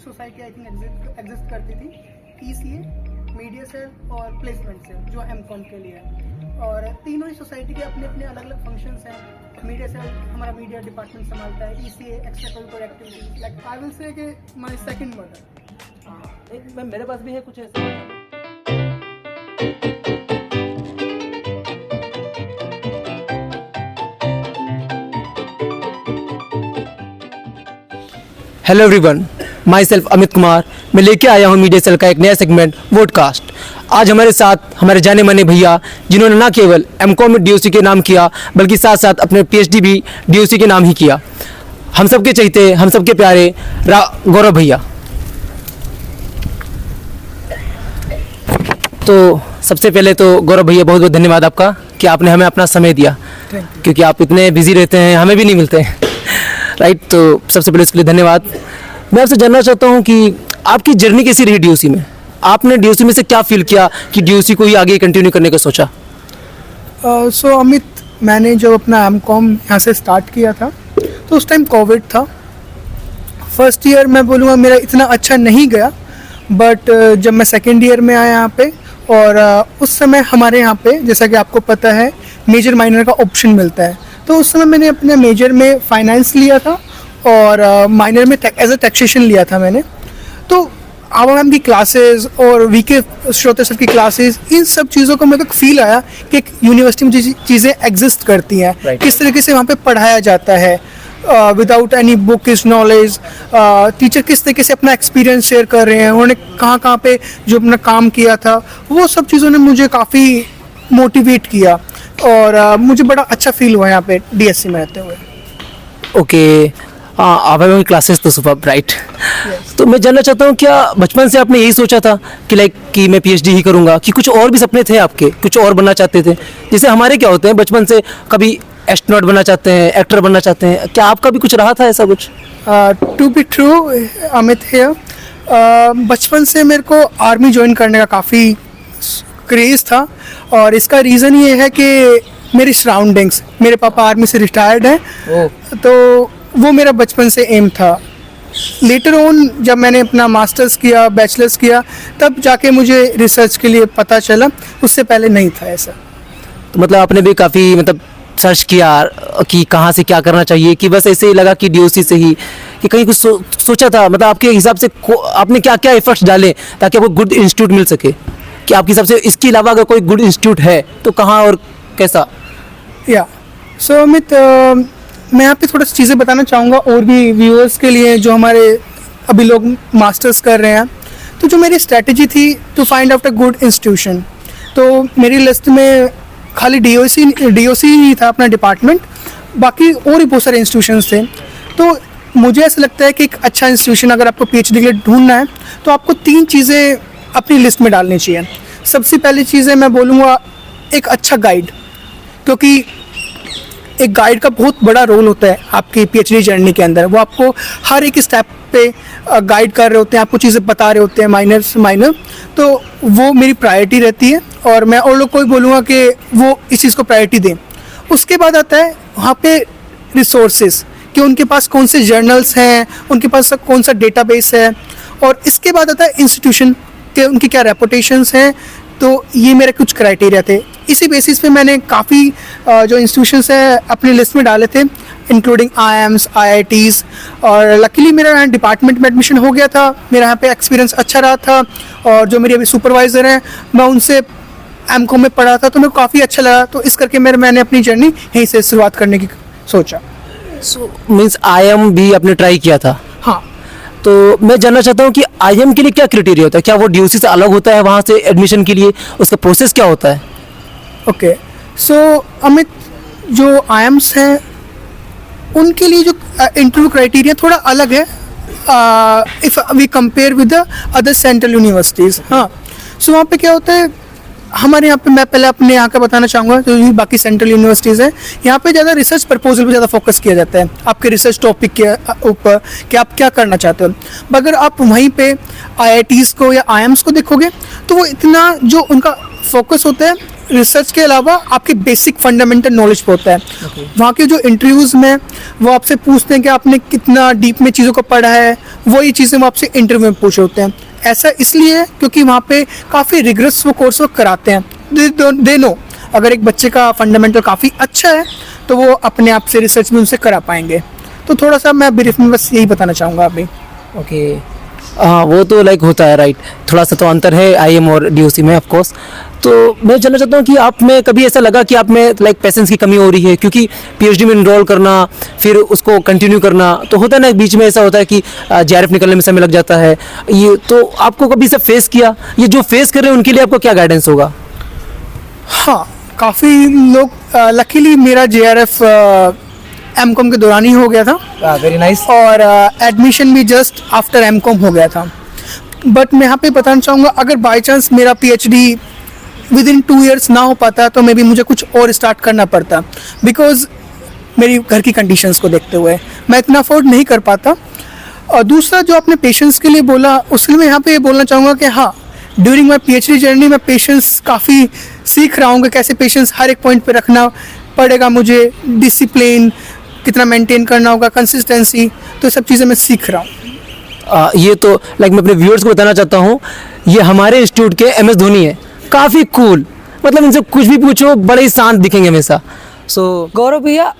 Society I think exist करती थी, ECA, media cell और प्लेसमेंट सेल जो एमकॉम के लिए है। और तीनों ही सोसाइटी के अपने अपने अलग अलग फंक्शंस हैं। मीडिया सेल हमारा मीडिया डिपार्टमेंट संभालता है, ECA extra curricular activities, like I will say कि माय सेकंड मदर। एक मेरे पास भी है कुछ ऐसा। Hello everyone, my self Amit Kumar. मैं लेके आया हूँ मीडिया सेल का एक नया सेगमेंट वोडकास्ट। आज हमारे साथ हमारे जाने माने भैया, जिन्होंने न केवल एमकॉम में डीओसी के नाम किया बल्कि साथ साथ अपने पीएचडी भी डीओसी के नाम ही किया। हम सबके चहीते, हम सबके प्यारे गौरव भैया। तो सबसे पहले तो गौरव भैया बहुत बहुत धन्यवाद आपका कि आपने हमें अपना समय दिया, क्योंकि आप इतने बिजी रहते हैं, हमें भी नहीं मिलते हैं राइट। तो सबसे पहले इसके लिए धन्यवाद। मैं आपसे जानना चाहता हूँ कि आपकी जर्नी कैसी रही डीओसी में? आपने डीओसी में से क्या फील किया कि डीओसी को ही आगे कंटिन्यू करने का सोचा? सो अमित, मैंने जब अपना एमकॉम यहाँ से स्टार्ट किया था तो उस टाइम कोविड था। फर्स्ट ईयर मैं बोलूँगा मेरा इतना अच्छा नहीं गया, बट जब मैं सेकेंड ईयर में आया यहाँ पे और उस समय हमारे यहाँ पे जैसा कि आपको पता है मेजर माइनर का ऑप्शन मिलता है, तो उस समय मैंने अपने मेजर में फाइनेंस लिया था और माइनर में एज अ टैक्सेशन लिया था मैंने। तो आवाम की क्लासेस और वीके श्रोते सर की क्लासेस, इन सब चीज़ों को मेरे को फील आया कि एक यूनिवर्सिटी में चीज़ें एग्जिस्ट करती हैं, किस तरीके से वहाँ पे पढ़ाया जाता है without any book is knowledge. Teacher किस तरीके से अपना एक्सपीरियंस शेयर कर रहे हैं, उन्होंने कहाँ पे जो अपना काम किया था, वो सब चीज़ों ने मुझे काफ़ी मोटिवेट किया और मुझे बड़ा अच्छा फील हुआ यहाँ पे डीएससी में रहते हुए। ओके, आवाम क्लासेस तो सुपर ब्राइट। तो मैं जानना चाहता हूँ, क्या बचपन से आपने यही सोचा था कि मैं पीएचडी ही करूँगा, कि कुछ और भी सपने थे आपके, कुछ और बनना चाहते थे? जैसे हमारे क्या होते हैं बचपन से, कभी एस्ट्रोनॉट बनना चाहते हैं, एक्टर बनना चाहते हैं, क्या आपका भी कुछ रहा था ऐसा कुछ? To be true Amit here, बचपन से मेरे को आर्मी ज्वाइन करने का काफ़ी क्रेज़ था और इसका रीज़न ये है कि मेरी सराउंडिंग्स, मेरे पापा आर्मी से रिटायर्ड हैं, तो वो मेरा बचपन से एम था। लेटर ऑन जब मैंने अपना मास्टर्स किया, बैचलर्स किया, तब जाके मुझे रिसर्च के लिए पता चला, उससे पहले नहीं था ऐसा। तो मतलब आपने भी काफ़ी सर्च किया कि कहाँ से क्या करना चाहिए, कि बस ऐसे ही लगा कि डीओसी से ही, कि कहीं कुछ सोचा था? मतलब आपके हिसाब से आपने क्या क्या एफर्ट्स डाले ताकि आपको गुड इंस्टीट्यूट मिल सके, कि आपके हिसाब से इसके अलावा अगर कोई गुड इंस्टीट्यूट है तो कहाँ और कैसा? या सो अमित, मैं यहाँ पे थोड़ा सी चीज़ें बताना चाहूँगा और भी व्यूअर्स के लिए जो हमारे अभी लोग मास्टर्स कर रहे हैं। तो जो मेरी स्ट्रैटेजी थी to find out a good institution, तो मेरी लिस्ट में खाली डीओसी ही था अपना डिपार्टमेंट, बाकी और भी बहुत सारे इंस्टीट्यूशंस थे। तो मुझे ऐसा लगता है कि एक अच्छा इंस्टीट्यूशन अगर आपको पीएचडी के लिए ढूंढना है तो आपको 3 चीज़ें अपनी लिस्ट में डालनी चाहिए। सबसे पहली चीज़ है, मैं बोलूँगा, एक अच्छा गाइड, क्योंकि एक गाइड का बहुत बड़ा रोल होता है आपकी पीएचडी जर्नी के अंदर। वो आपको हर एक स्टेप पे गाइड कर रहे होते हैं, आपको चीज़ें बता रहे होते हैं माइनर, तो वो मेरी प्रायोरिटी रहती है और मैं और लोग को भी बोलूँगा कि वो इस चीज़ को प्रायोरिटी दें। उसके बाद आता है वहाँ पे रिसोर्सेज, कि उनके पास कौन से जर्नल्स हैं, उनके पास कौन सा डेटाबेस है, और इसके बाद आता है इंस्टीट्यूशन के उनकी क्या रेपुटेशंस हैं। तो ये मेरे कुछ क्राइटेरिया थे, इसी बेसिस पे मैंने काफ़ी जो इंस्टीट्यूशंस हैं अपनी लिस्ट में डाले थे, इंक्लूडिंग आईएम्स, आईआईटीज़, और लकीली मेरा यहाँ डिपार्टमेंट में एडमिशन हो गया था। मेरा यहाँ पे एक्सपीरियंस अच्छा रहा था और जो मेरी अभी सुपरवाइज़र हैं, मैं उनसे एमकॉम में पढ़ा था, तो मेरे को काफ़ी अच्छा लगा। तो इस करके मैंने अपनी जर्नी यहीं से शुरुआत करने की सोचा। सो मीन्स आईएम भी आपने ट्राई किया था? हाँ। तो मैं जानना चाहता हूँ कि आईएम के लिए क्या क्राइटेरिया होता है? क्या वो डीओसी से अलग होता है वहाँ से एडमिशन के लिए? उसका प्रोसेस क्या होता है? ओके, सो अमित, जो आईएम्स हैं उनके लिए जो इंटरव्यू क्राइटेरिया थोड़ा अलग है if we compare with the other central universities. हाँ, सो वहाँ पे क्या होता है, हमारे यहाँ पे, मैं पहले अपने यहाँ का बताना चाहूँगा, जो भी बाकी सेंट्रल यूनिवर्सिटीज़ हैं, यहाँ पे ज़्यादा रिसर्च प्रपोजल पे ज़्यादा फोकस किया जाता है, आपके रिसर्च टॉपिक के ऊपर कि आप क्या करना चाहते हो। अगर आप वहीं पे आईआईटीज़ को या आईएम्स को देखोगे तो वो इतना जो उनका फोकस होता है रिसर्च के अलावा आपकी बेसिक फंडामेंटल नॉलेज पे होता है। वहाँ के जो इंटरव्यूज़ में वो आपसे पूछते हैं कि आपने कितना डीप में चीज़ों को पढ़ा है, वही चीज़ें वो आपसे इंटरव्यू में पूछे होते हैं। ऐसा इसलिए है क्योंकि वहाँ पे काफ़ी रिगरस वो कोर्स वो कराते हैं। दे नो अगर एक बच्चे का फंडामेंटल काफ़ी अच्छा है तो वो अपने आप से रिसर्च में उनसे करा पाएंगे। तो थोड़ा सा मैं ब्रीफ में बस यही बताना चाहूँगा अभी। ओके, हाँ वो तो लाइक होता है राइट, थोड़ा सा तो अंतर है आईएम और डीओसी में ऑफ कोर्स। तो मैं जानना चाहता हूँ कि आप में कभी ऐसा लगा कि आप में लाइक पेशेंस की कमी हो रही है, क्योंकि पीएचडी में इनरोल करना फिर उसको कंटिन्यू करना तो होता है ना, बीच में ऐसा होता है कि जेआरएफ निकलने में समय लग जाता है, ये तो आपको कभी सब फेस किया? ये जो फेस कर रहे हैं उनके लिए आपको क्या गाइडेंस होगा? हाँ, काफ़ी लोग लकीली मेरा JRF एमकॉम के दौरान ही हो गया था। Very nice. और एडमिशन भी जस्ट आफ्टर एमकॉम हो गया था। बट मैं यहाँ पे बताना चाहूँगा, अगर बाई चांस मेरा PhD विद इन 2 years ना हो पाता तो मे बी मुझे कुछ और स्टार्ट करना पड़ता, बिकॉज मेरी घर की कंडीशंस को देखते हुए मैं इतना अफोर्ड नहीं कर पाता। और दूसरा जो आपने पेशेंस के लिए बोला, उसके लिए मैं यहाँ पे ये बोलना चाहूँगा कि हाँ, ड्यूरिंग माई PhD जर्नी मैं पेशेंस काफ़ी सीख रहा हूँ कि कैसे पेशेंस हर एक पॉइंट पे रखना पड़ेगा मुझे, डिसिप्लिन कितना मेंटेन करना होगा, कंसिस्टेंसी, तो ये सब चीज़ें मैं सीख रहा हूँ। ये तो लाइक मैं अपने व्यूअर्स को बताना चाहता हूँ, ये हमारे इंस्टीट्यूट के MS धोनी है, काफ़ी कूल, मतलब इनसे कुछ भी पूछो बड़े ही शांत दिखेंगे हमेशा। सो गौरव भैया,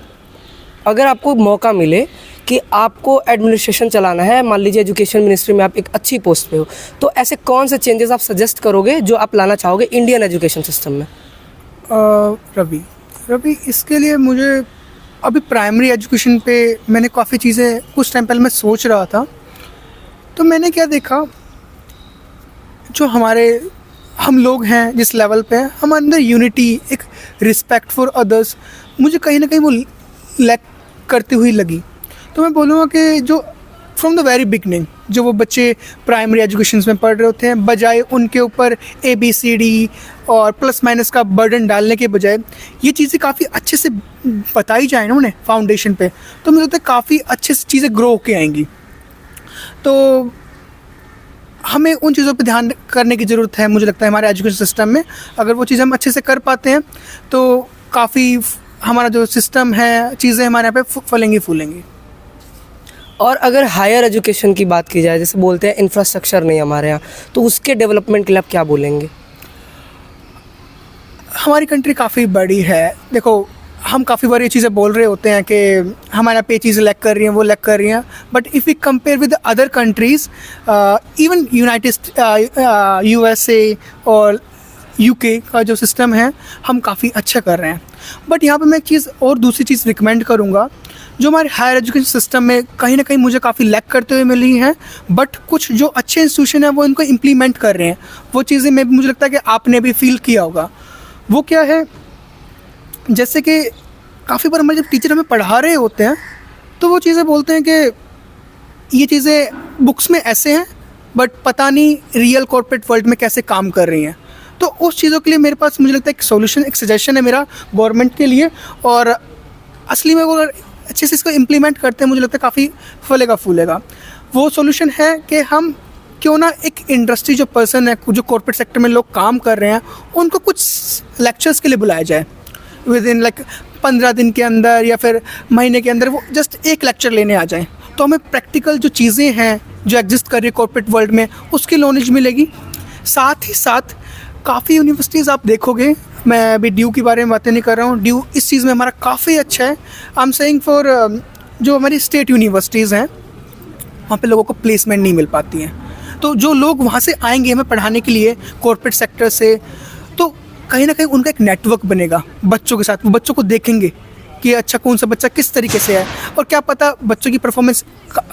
अगर आपको मौका मिले कि आपको एडमिनिस्ट्रेशन चलाना है, मान लीजिए एजुकेशन मिनिस्ट्री में आप एक अच्छी पोस्ट पे हो, तो ऐसे कौन से चेंजेस आप सजेस्ट करोगे जो आप लाना चाहोगे इंडियन एजुकेशन सिस्टम में? रवि इसके लिए मुझे अभी प्राइमरी एजुकेशन पे मैंने काफ़ी चीज़ें कुछ टाइम पहले मैं सोच रहा था, तो मैंने क्या देखा, जो हम लोग हैं जिस लेवल पे हैं, हमारे अंदर यूनिटी, एक रिस्पेक्ट फॉर अदर्स मुझे कहीं ना कहीं वो लैक करती हुई लगी। तो मैं बोलूँगा कि जो फ्रॉम द वेरी बिगनिंग जो वो बच्चे प्राइमरी एजुकेशन में पढ़ रहे होते हैं, बजाय उनके ऊपर ABCD और प्लस माइनस का बर्डन डालने के बजाय ये चीज़ें काफ़ी अच्छे से बताई जाए ना उन्हें फाउंडेशन पे, तो मुझे लगता है काफ़ी अच्छे से चीज़ें ग्रो होके आएंगी। तो हमें उन चीज़ों पे ध्यान करने की ज़रूरत है, मुझे लगता है हमारे एजुकेशन सिस्टम में। अगर वो चीज़ें हम अच्छे से कर पाते हैं तो काफ़ी हमारा जो सिस्टम है, चीज़ें हमारे यहाँ पे फलेंगी फूलेंगी। और अगर हायर एजुकेशन की बात की जाए, जैसे बोलते हैं इंफ्रास्ट्रक्चर नहीं हमारे यहाँ, तो उसके डेवलपमेंट के लिए आप क्या बोलेंगे? हमारी कंट्री काफ़ी बड़ी है। देखो, हम काफ़ी बार ये चीज़ें बोल रहे होते हैं कि हमारे यहाँ पे चीज़ें लैक कर रही हैं, वो लैक कर रही हैं, but if we compare with other countries, even USA और UK का जो सिस्टम है, हम काफ़ी अच्छा कर रहे हैं। बट यहाँ पे मैं एक चीज़ और दूसरी चीज़ रिकमेंड करूँगा, जो हमारे हायर एजुकेशन सिस्टम में कहीं ना कहीं मुझे काफ़ी लैक करते हुए मिली हैं, बट कुछ जो अच्छे इंस्टीट्यूशन हैं वो इनको इम्प्लीमेंट कर रहे हैं। वो चीज़ें में मुझे लगता है कि आपने भी फील किया होगा। वो क्या है, जैसे कि काफ़ी बार हमारे जब टीचर हमें पढ़ा रहे होते हैं तो वो चीज़ें बोलते हैं कि ये चीज़ें बुक्स में ऐसे हैं, बट पता नहीं रियल कॉर्पोरेट वर्ल्ड में कैसे काम कर रही हैं। तो उस चीज़ों के लिए मेरे पास मुझे लगता है एक सोल्यूशन, एक सजेशन है मेरा गवर्नमेंट के लिए, और असली में वो अगर अच्छे से इसको इम्प्लीमेंट करते हैं, मुझे लगता है काफ़ी फलेगा फूलेगा। वो सॉल्यूशन है कि हम क्यों ना एक इंडस्ट्री जो पर्सन है, जो कॉर्पोरेट सेक्टर में लोग काम कर रहे हैं, उनको कुछ लेक्चर्स के लिए बुलाया जाए विद इन लाइक 15 दिन के अंदर या फिर महीने के अंदर, वो जस्ट एक लेक्चर लेने आ जाएं, तो हमें प्रैक्टिकल जो चीज़ें हैं जो एग्जिस्ट कर रही है कॉर्पोरेट वर्ल्ड में, उसकी नॉलेज मिलेगी। साथ ही साथ काफ़ी यूनिवर्सिटीज़ आप देखोगे, मैं अभी ड्यू के बारे में बातें नहीं कर रहा हूँ, ड्यू इस चीज़ में हमारा काफ़ी अच्छा है। आई एम सेइंग फॉर जो हमारी स्टेट यूनिवर्सिटीज़ हैं, वहाँ पे लोगों को प्लेसमेंट नहीं मिल पाती हैं, तो जो लोग वहाँ से आएंगे हमें पढ़ाने के लिए कॉर्पोरेट सेक्टर से, तो कहीं ना कहीं उनका एक नेटवर्क बनेगा बच्चों के साथ। वो बच्चों को देखेंगे कि अच्छा कौन सा बच्चा किस तरीके से है, और क्या पता बच्चों की परफॉर्मेंस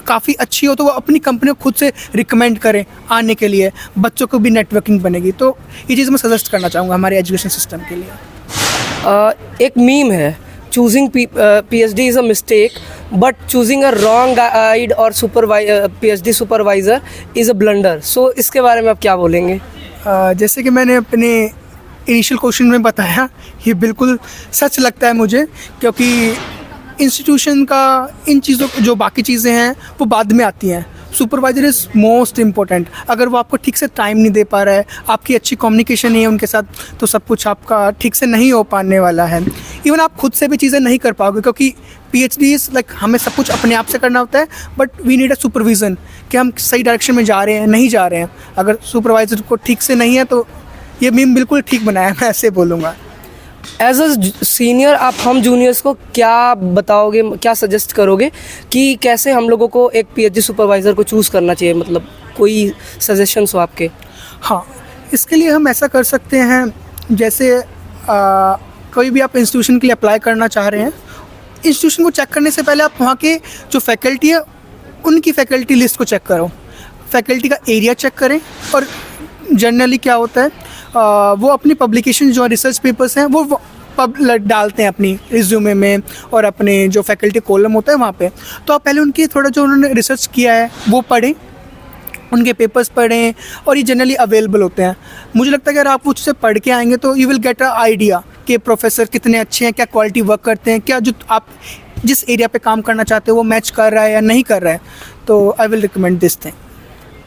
काफ़ी अच्छी हो तो वो अपनी कंपनी को खुद से रिकमेंड करें आने के लिए, बच्चों को भी नेटवर्किंग बनेगी। तो ये चीज़ मैं सजेस्ट करना चाहूँगा हमारे एजुकेशन सिस्टम के लिए। एक मीम है, choosing PhD is a mistake but choosing a wrong guide और PhD supervisor is a blunder. So इसके बारे में आप क्या बोलेंगे? जैसे कि मैंने अपने इनिशियल क्वेश्चन में बताया, ये बिल्कुल सच लगता है मुझे, क्योंकि इंस्टीट्यूशन का इन चीज़ों जो बाकी चीज़ें हैं वो बाद में आती हैं। Supervisor is most important. अगर वो आपको ठीक से टाइम नहीं दे पा रहा है, आपकी अच्छी कम्युनिकेशन नहीं है उनके साथ, तो सब कुछ आपका ठीक से नहीं हो पाने वाला है। इवन आप खुद से भी चीज़ें नहीं कर पाओगे, क्योंकि पीएचडी इज़ लाइक हमें सब कुछ अपने आप से करना होता है, but we need a supervision कि हम सही डायरेक्शन में जा रहे हैं नहीं जा रहे हैं। अगर सुपरवाइज़र को ठीक से नहीं है तो ये मीम बिल्कुल ठीक बनाया है, मैं ऐसे बोलूँगा। एज अ सीनियर आप हम जूनियर्स को क्या बताओगे, क्या सजेस्ट करोगे कि कैसे हम लोगों को एक पीएचडी सुपरवाइज़र को चूज़ करना चाहिए, मतलब कोई सजेशंस हो आपके? हाँ, इसके लिए हम ऐसा कर सकते हैं, जैसे कोई भी आप इंस्टीट्यूशन के लिए अप्लाई करना चाह रहे हैं, इंस्टीट्यूशन को चेक करने से पहले आप वहाँ के जो फैकल्टी है उनकी फैकल्टी लिस्ट को चेक करो, फैकल्टी का एरिया चेक करें। और जनरली क्या होता है, वो अपनी पब्लिकेशन जो रिसर्च पेपर्स हैं वो डालते हैं अपनी रिज्यूमे में और अपने जो फैकल्टी कॉलम होता है वहाँ पे। तो आप पहले उनकी थोड़ा जो उन्होंने रिसर्च किया है वो पढ़ें, उनके पेपर्स पढ़ें, और ये जनरली अवेलेबल होते हैं। मुझे लगता है कि अगर आप उससे पढ़ के आएंगे तो you will get a idea कि प्रोफेसर कितने अच्छे हैं, क्या क्वालिटी वर्क करते हैं, क्या जो आप जिस एरिया पे काम करना चाहते हो वो मैच कर रहा है या नहीं कर रहा है। तो I will recommend this thing.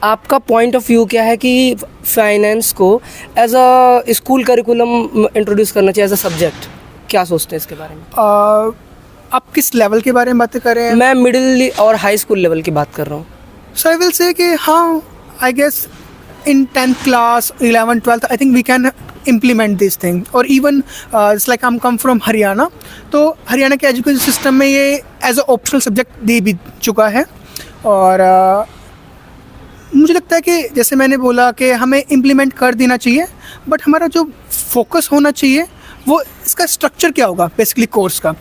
आपका पॉइंट ऑफ व्यू क्या है कि फाइनेंस को as a school curriculum introduce करना चाहिए एज अ सब्जेक्ट, क्या सोचते हैं इसके बारे में? आप किस लेवल के बारे में बातें कर रहे हैं? मैं मिडिल और हाई स्कूल लेवल की बात कर रहा हूँ। So I will say कि हाँ, I guess in 10th class, 11th, 12th, I think we can implement this thing. और even it's like I'm come from Haryana, तो हरियाणा के एजुकेशन सिस्टम में ये as a optional subject they भी चुका है। और मुझे लगता है कि जैसे मैंने बोला कि हमें इम्प्लीमेंट कर देना चाहिए, बट हमारा जो फोकस होना चाहिए वो इसका स्ट्रक्चर क्या होगा बेसिकली कोर्स का।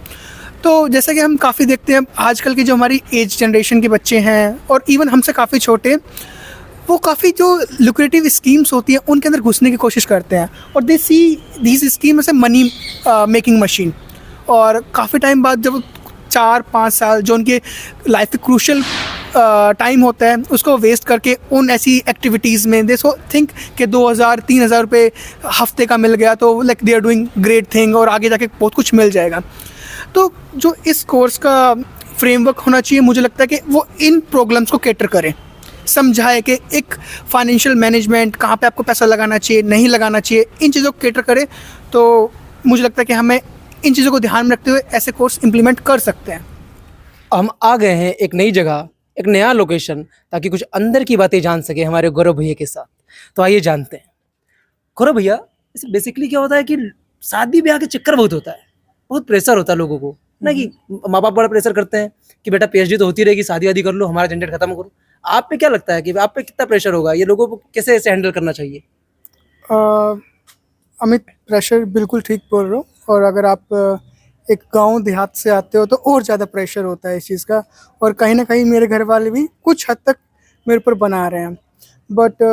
तो जैसे कि हम काफ़ी देखते हैं आजकल की जो हमारी एज जनरेशन के बच्चे हैं और इवन हमसे काफ़ी छोटे, वो काफ़ी जो लुक्रेटिव स्कीम्स होती हैं उनके अंदर घुसने की कोशिश करते हैं, और they see these scheme as a money making machine. और काफ़ी टाइम बाद जब 4-5 साल जो उनके लाइफ के क्रूशल टाइम होता है उसको वेस्ट करके उन ऐसी एक्टिविटीज़ में दे सो थिंक कि 2,000-3,000 रुपये हफ्ते का मिल गया तो like they are doing great thing और आगे जाके बहुत कुछ मिल जाएगा। तो जो इस कोर्स का फ्रेमवर्क होना चाहिए, मुझे लगता है कि वो इन प्रॉब्लम्स को कैटर करें, समझाए कि एक फाइनेंशियल मैनेजमेंट कहाँ पे आपको पैसा लगाना चाहिए नहीं लगाना चाहिए, इन चीज़ों को कैटर करें। तो मुझे लगता है कि हमें इन चीज़ों को ध्यान में रखते हुए ऐसे कोर्स इम्प्लीमेंट कर सकते हैं। हम आ गए हैं एक नई जगह, एक नया लोकेशन, ताकि कुछ अंदर की बातें जान सके हमारे गौरव भैया के साथ। तो आइए जानते हैं। गौरव भैया, इसे बेसिकली क्या होता है कि शादी ब्याह के चक्कर बहुत होता है, बहुत प्रेशर होता है लोगों को ना, कि माँ बाप बड़ा प्रेशर करते हैं कि बेटा पीएचडी तो होती रहेगी, शादी वादी कर लो, हमारा झंझट खत्म करो। आप पे क्या लगता है कि आप पे कितना प्रेशर होगा, ये लोगों को कैसे ऐसे हैंडल करना चाहिए? अमित, प्रेशर बिल्कुल ठीक बोल रहे हो। और अगर आप एक गांव देहात से आते हो तो और ज़्यादा प्रेशर होता है इस चीज़ का, और कहीं ना कहीं मेरे घर वाले भी कुछ हद तक मेरे ऊपर बना रहे हैं। बट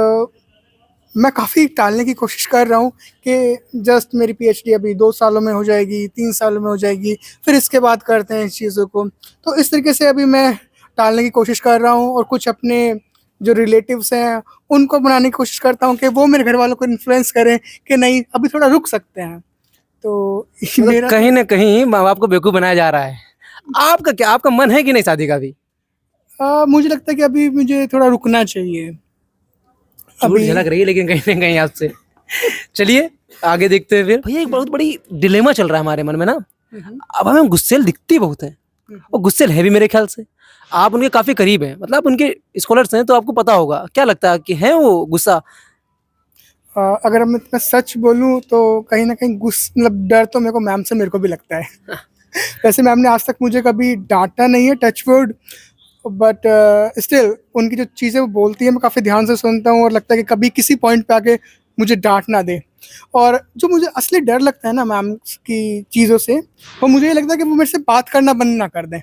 मैं काफ़ी टालने की कोशिश कर रहा हूँ कि जस्ट मेरी पीएचडी अभी 2 सालों में हो जाएगी, 3 सालों में हो जाएगी, फिर इसके बाद करते हैं इस चीज़ों को। तो इस तरीके से अभी मैं टालने की कोशिश कर रहा हूँ, और कुछ अपने जो रिलेटिव्स हैं उनको बनाने की कोशिश करता हूँ कि वो मेरे घर वालों को इन्फ्लुएंस करें कि नहीं, अभी थोड़ा रुक सकते हैं। तो मेरा कहीं ना कहीं माँ बाप को बेवकूफ़ बनाया जा रहा है। आपका क्या, आपका मन है कि नहीं शादी का भी? मुझे लगता है कि अभी मुझे थोड़ा रुकना चाहिए। अभी झलक रही है लेकिन कहीं ना कहीं आपसे। चलिए आगे देखते हैं फिर। भैया, एक बहुत बड़ी डिलेमा चल रहा है हमारे मन में ना। अब हमें गुस्सेल दिखती बहुत है, और गुस्सेल है भी मेरे ख्याल से। आप उनके काफी करीब हैं, मतलब उनके स्कॉलर्स हैं, तो आपको पता होगा। क्या लगता है कि है वो गुस्सा? अगर मैं सच बोलूं तो कहीं ना कहीं मतलब डर तो मेरे को मैम से मेरे को भी लगता है। वैसे मैम ने आज तक मुझे कभी डांटा नहीं है, टच वुड, बट स्टिल उनकी जो चीज़ें वो बोलती है मैं काफ़ी ध्यान से सुनता हूँ, और लगता है कि कभी किसी पॉइंट पे आके मुझे डांट ना दे। और जो मुझे असली डर लगता है ना मैम की चीज़ों से, वो मुझे ये लगता है कि वो मेरे से बात करना बंद ना कर दें।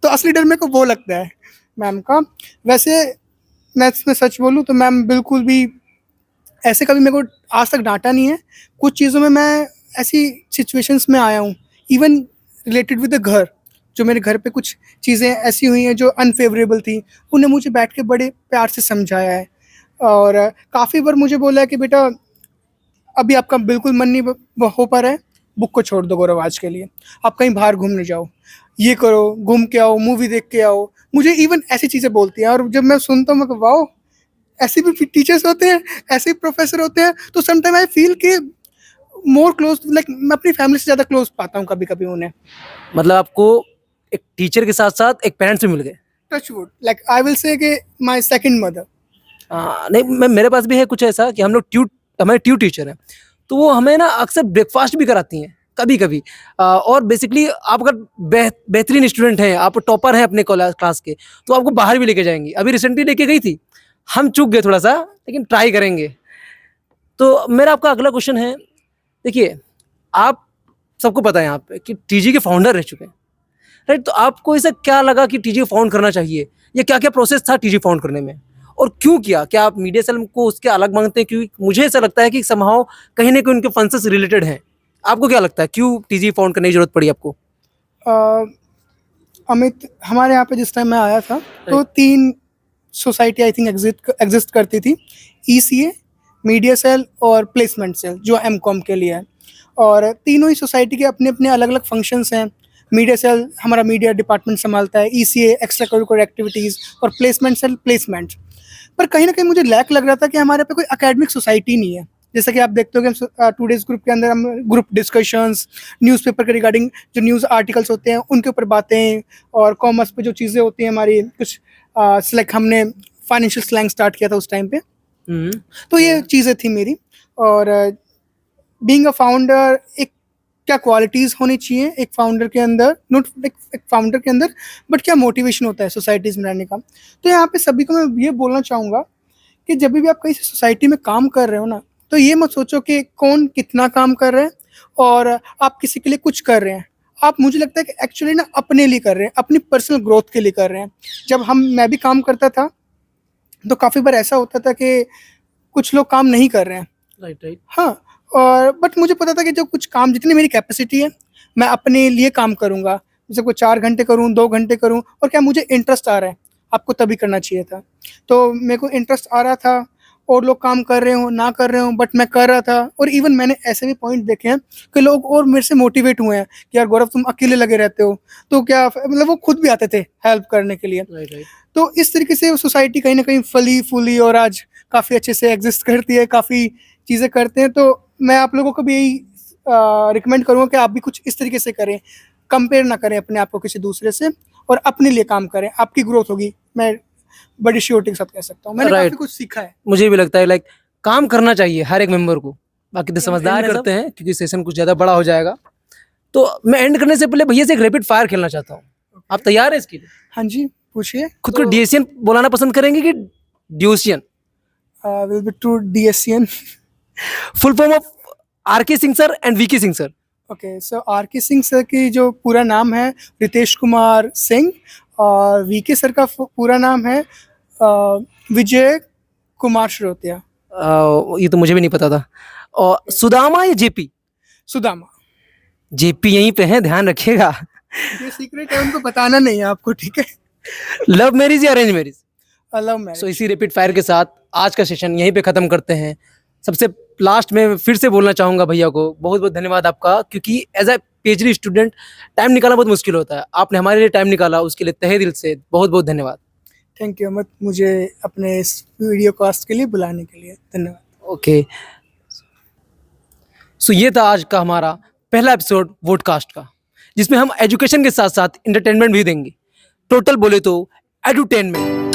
तो असली डर मेरे को वो लगता है मैम का। वैसे मैं सच बोलूँ तो मैम बिल्कुल भी ऐसे कभी मेरे को आज तक डांटा नहीं है। कुछ चीज़ों में मैं ऐसी सिचुएशंस में आया हूँ, इवन रिलेटेड विद द घर, जो मेरे घर पे कुछ चीज़ें ऐसी हुई हैं जो अनफेवरेबल थी, उन्हें मुझे बैठ के बड़े प्यार से समझाया है। और काफ़ी बार मुझे बोला है कि बेटा अभी आपका बिल्कुल मन नहीं हो पा रहा है, बुक को छोड़ दो गौरव आज के लिए, आप कहीं बाहर घूमने जाओ, ये करो, घूम के आओ, मूवी देख के आओ। मुझे इवन ऐसी चीज़ें बोलती हैं, और जब मैं सुनता हूँ मैं वाओ, ऐसे भी टीचर्स होते हैं, ऐसे भी प्रोफेसर होते हैं। तो समटाइम आई फील कि मोर क्लोज, लाइक मैं अपनी फैमिली से ज़्यादा क्लोज पाता हूँ कभी कभी उन्हें। मतलब आपको एक टीचर के साथ साथ एक पेरेंट्स भी मिल गए। Touch wood, like I will say कि माई सेकेंड मदर। नहीं, मैं मेरे पास भी है कुछ ऐसा कि हम लोग हमारे टीचर हैं, तो वो हमें ना अक्सर ब्रेकफास्ट भी कराती हैं कभी कभी। और बेसिकली आप अगर बेहतरीन स्टूडेंट हैं, आप टॉपर हैं अपने क्लास के, तो आपको बाहर भी लेके जाएंगी। अभी रिसेंटली लेके गई थी, हम चूक गए थोड़ा सा, लेकिन ट्राई करेंगे। तो मेरा आपका अगला क्वेश्चन है, देखिए आप सबको पता है यहाँ पे कि टीजी के फाउंडर रह चुके हैं, राइट? तो आपको ऐसा क्या लगा कि टीजी फाउंड करना चाहिए, या क्या क्या प्रोसेस था टीजी फाउंड करने में, और क्यों किया? क्या आप मीडिया सेल को उसके अलग मांगते हैं? क्योंकि मुझे ऐसा लगता है कि समहाउ कहीं ना कहीं उनके फंक्शन से रिलेटेड हैं। आपको क्या लगता है क्यों टीजी फाउंड करने की जरूरत पड़ी आपको? अमित, हमारे यहाँ पे जिस टाइम मैं आया था तो 3 सोसाइटी आई थिंक एग्जिस्ट करती थी, ECA, मीडिया सेल और प्लेसमेंट सेल, जो MCOM के लिए है। और तीनों ही सोसाइटी के अपने अपने अलग अलग फंक्शंस हैं। मीडिया सेल हमारा मीडिया डिपार्टमेंट संभालता है, ECA एक्स्ट्रा करिकुलर एक्टिविटीज़, और प्लेसमेंट सेल प्लेसमेंट। पर कहीं ना कहीं मुझे लैक लग रहा था कि हमारे पे कोई एकेडमिक सोसाइटी नहीं है। जैसा कि आप देखते हो कि हम टूडेज ग्रुप के अंदर हम ग्रुप डिस्कशंस, न्यूज़पेपर के रिगार्डिंग जो न्यूज़ आर्टिकल्स होते हैं उनके ऊपर बातें, और कॉमर्स पे जो चीज़ें होती हैं हमारी कुछ लाइक हमने फाइनेंशियल स्लैंग स्टार्ट किया था उस टाइम पे। तो ये चीज़ें थी मेरी। और बीइंग अ फाउंडर, एक क्या क्वालिटीज़ होनी चाहिए एक फाउंडर के अंदर, नॉट एक फाउंडर के अंदर, बट क्या मोटिवेशन होता है सोसाइटीज़ में रहने का। तो यहाँ पे सभी को मैं ये बोलना चाहूँगा कि जब भी आप कहीं सोसाइटी में काम कर रहे हो ना, तो ये मत सोचो कि कौन कितना काम कर रहे हैं और आप किसी के लिए कुछ कर रहे हैं। आप, मुझे लगता है कि एक्चुअली ना अपने लिए कर रहे हैं, अपनी पर्सनल ग्रोथ के लिए कर रहे हैं। जब मैं भी काम करता था तो काफ़ी बार ऐसा होता था कि कुछ लोग काम नहीं कर रहे हैं, राइट। हाँ, और बट मुझे पता था कि जो कुछ काम, जितनी मेरी कैपेसिटी है मैं अपने लिए काम करूँगा। जैसे कोई 4 घंटे करूँ, 2 घंटे करूँ, और क्या मुझे इंटरेस्ट आ रहा है, आपको तभी करना चाहिए था। तो मेरे को इंटरेस्ट आ रहा था, और लोग काम कर रहे हो ना कर रहे हो, बट मैं कर रहा था। और इवन मैंने ऐसे भी पॉइंट देखे हैं कि लोग और मेरे से मोटिवेट हुए हैं कि यार गौरव, तुम अकेले लगे रहते हो, तो क्या मतलब वो खुद भी आते थे हेल्प करने के लिए। राइट। तो इस तरीके से सोसाइटी कहीं ना कहीं फली फूली और आज काफ़ी अच्छे से एग्जिस्ट करती है, काफ़ी चीज़ें करते हैं। तो मैं आप लोगों को भी यही रिकमेंड करूँगा कि आप भी कुछ इस तरीके से करें, कंपेयर ना करें अपने आप को किसी दूसरे से, और अपने लिए काम करें, आपकी ग्रोथ होगी। मैं बड़ी श्योरिटी के साथ कह सकता हूँ, मैंने Right. काफ़ी कुछ सीखा है। मुझे भी लगता है लाइक काम करना चाहिए हर एक मेंबर को। बाकी तो समझदार end करते हैं क्योंकि सेशन कुछ ज़्यादा बड़ा हो जाएगा। तो मैं एंड करने से पहले भैया से एक रैपिड फायर खेलना चाहता हूँ। आप तैयार हैं इसके लिए? हाँ जी, पूछिए। खुद को डीएसएन बुलाना पसंद करेंगे कि ड्यूसियन? Will be to DSCN। Full form of RK Singh sir and VK Singh sir. Okay, so RK Singh sir की जो पूरा नाम है रितेश कुमार सिंह, और VK सर का पूरा नाम है विजय कुमार श्रोतिया। ये तो मुझे भी नहीं पता था। और सुदामा या जेपी? सुदामा। जेपी यहीं पे है, ध्यान रखिएगा। ये सीक्रेट है, उनको बताना नहीं है आपको, ठीक है? लव मैरिज या arrange marriage? Love marriage. So इसी रैपिड फायर के साथ आज का सेशन यहीं पे ख़त्म करते हैं। सबसे लास्ट में फिर से बोलना चाहूँगा भैया को बहुत बहुत धन्यवाद आपका, क्योंकि as a PhD student time निकालना बहुत मुश्किल होता है। आपने हमारे लिए टाइम निकाला, उसके लिए तहे दिल से बहुत बहुत धन्यवाद। थैंक यू अमित, मुझे अपने इस वीडियो कास्ट के लिए बुलाने के लिए धन्यवाद। ओके, सो ये था आज का हमारा पहला एपिसोड वोडकास्ट का, जिसमें हम एजुकेशन के साथ साथ इंटरटेनमेंट भी देंगे। टोटल बोले तो एडुटेनमेंट।